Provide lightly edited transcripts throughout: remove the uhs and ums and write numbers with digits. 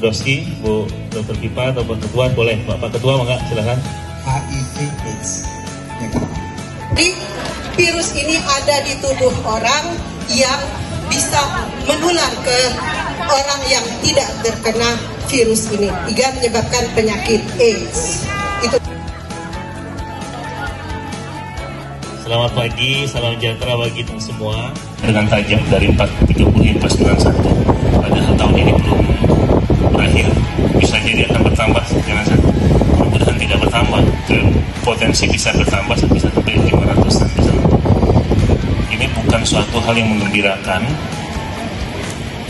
Doski, Bu Dr. Pipa ataupun Ketua, boleh Pak Ketua, enggak, silakan. HIV/AIDS. Virus ini ada di tubuh orang yang bisa menular ke orang yang tidak terkena virus ini, hingga menyebabkan penyakit AIDS. Itu. Selamat pagi, salam sejahtera bagi kita semua. Dengan tajuk dari 430 hingga 91, padahal tahun ini belum berakhir, bisa jadi akan bertambah. Jangan sampai, mudah-mudahan tidak bertambah. Potensi bisa bertambah bisa sampai 500-an misalnya. Ini bukan suatu hal yang menggembirakan.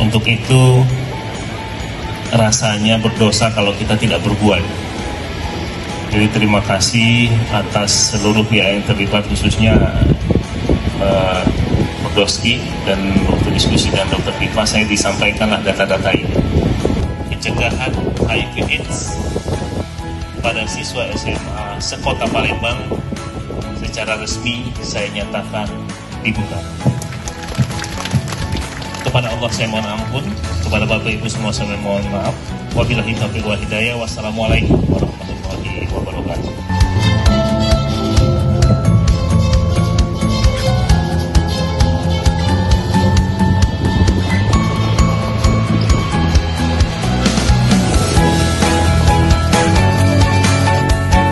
Untuk itu rasanya berdosa kalau kita tidak berbuat. Jadi terima kasih atas seluruh pihak yang terlibat, khususnya Doski, dan waktu diskusi dengan Dr. Pipa saya disampaikanlah data-data ini. Pencegahan HIV/AIDS pada siswa SMA sekota Palembang secara resmi saya nyatakan dibuka. Kepada Allah saya mohon ampun, kepada Bapak Ibu semua saya mohon maaf. Wabillahi taufiq wal hidayah. Wassalamualaikum warahmatullahi wabarakatuh.